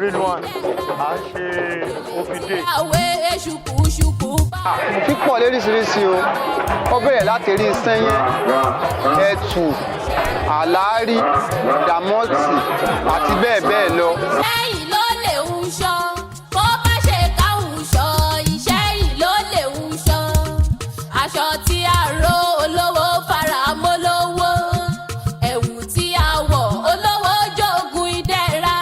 real one à ń ṣe òfìdè. Òfin pọ̀ lóríṣiríṣi o ó bẹ̀rẹ̀ láti rí sẹ́yìn ẹ̀tù àlárí dàmọ́tì àti bẹ́ẹ̀ bẹ́ẹ̀ lọ. Ìṣẹ́yìn ló lè ń ṣọ́ kó má ṣe káhùn ṣọ́ ìṣẹ́yìn ló lè ń ṣọ́ aṣọ tí a ró olówó fara mọ́ lówó ẹ̀wù tí a wọ̀ olówó jogun ìdẹ̀ra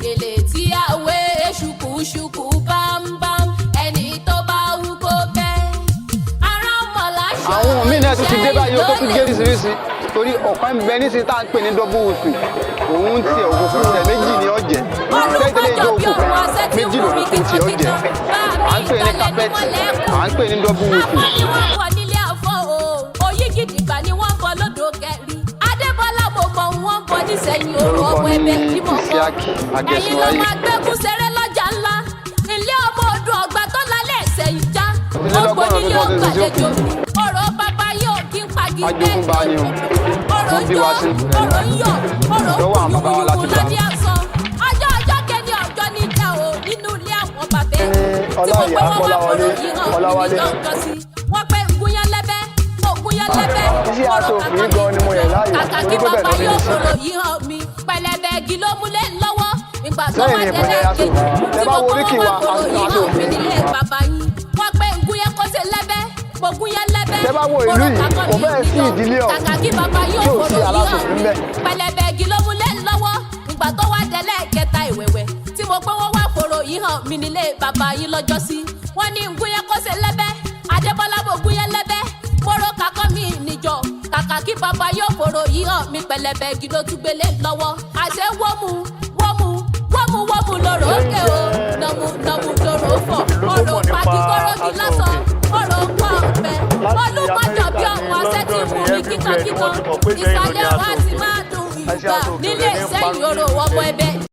gèlè tí a wé ṣùkúṣùkú bámbám ẹni tó bá wú kó bẹ́ ara mọ̀ láṣọ. Àwọn míì náà tún ti dé báyìí ó tó tún gé oríṣiríṣi torí ọ̀kan bẹ nísìnyí tá à ń pè ní double wùsù òun tiẹ̀ òkùnkùn rẹ̀ méjì ní ọ̀jẹ̀ tẹ́tẹ́lẹ̀ ìjọ òkùnkùn méjì lòkùnkùn tiẹ̀ ọ̀jẹ̀ à ń pè ní kápẹ́tì à ń pè ní double wùsù. àwọn ni wọ́n bọ̀ nílé àfọ̀ o oyí gidigba ni wọ́n bọ̀ lódò kẹrin adébọ́lá mo mọ̀ wọ́n bọ̀ nísẹ̀yìn òru ọmọ ẹbẹ̀ tí mo mọ̀ ẹ̀yin ló máa gbẹ́kú sẹ́rẹ́ lọ́jà ńlá ilé ọmọ odò ọgbà tó lálẹ́ ẹ̀sẹ̀ ìjà gbogbo nílé ọgbàlejò ọ̀rọ̀ bàbá yóò kí n pagi bẹ́ẹ̀ ọ̀rọ̀ yọ ọ̀rọ̀ yọ ọ̀rọ̀ kúlùkùlù lọ́dí àṣọ ọjọ́ kẹ́ni ọjọ́ níjà o nínú ilé àwọn bàbá tí mo pẹ́ wọ́n wá fọ̀rọ̀ yìí hàn mí ní lọ́jọ́ sí wọ́n pẹ́ gúnyán lẹ́bẹ́ ògúnyán lẹ́bẹ́ Aso Ofi gan ni mo yẹ láàyè kàkà kí bàbá yóò fọ̀rọ̀ yìí hàn mí pẹlẹbẹ igi ló múlẹ̀ lọ́wọ́ ìgbà tó wá délé kejì tí mo pẹ́ wọ́n wá fọ̀rọ̀ yìí hàn mí nílé bàbá yín wọ́n pẹ́ gúnyán kọ́sẹ̀ lẹ́bẹ́ ògúnyán lẹ́bẹ́ tẹ́ bá wo ìlú yìí kò bẹ́ẹ̀ sí ìdílé ọ̀ kàkà kí bàbá yóò tí ò sí fọ̀rọ̀ yìí Aso hàn Ofi mí ńbẹ̀. pẹlẹbẹ igi ló múlẹ̀ lọ́wọ́ ìgbà tó wá délé kẹta ìwẹ̀wẹ̀ tí mo pẹ́ wọ́n wá fọ̀rọ̀ yìí hàn mí nílé bàbá yín lọ́jọ́ sí wọ́n ní gúnyán kọ́sẹ̀ lẹ́bẹ́ adébọ́lá bò gúnyán lẹ́bẹ́ mọ́rọ́ kakọ́ mi níjọ kàkà kí bàbá yóò fọ̀rọ̀ yìí hàn mí pẹlẹbẹ igi ló tún gbélé lọ́wọ́ àṣẹ wọ́mù lọ́rọ̀ òkè o nọ̀mù lọ́rọ̀ fọ̀ ọ̀rọ̀ pàkíkọ́rọ́gì lásán ọ̀rọ̀ pọ̀ ọ̀pẹ olùpàjọ́ bí ọmọ ọ̀sẹ̀ tí mú mi kíkankíkan ìsàlẹ̀ ọ̀rọ̀ àti máa dùn ìgbà nílé Ìṣẹ́yìn òrò ọmọ ẹbẹ̀.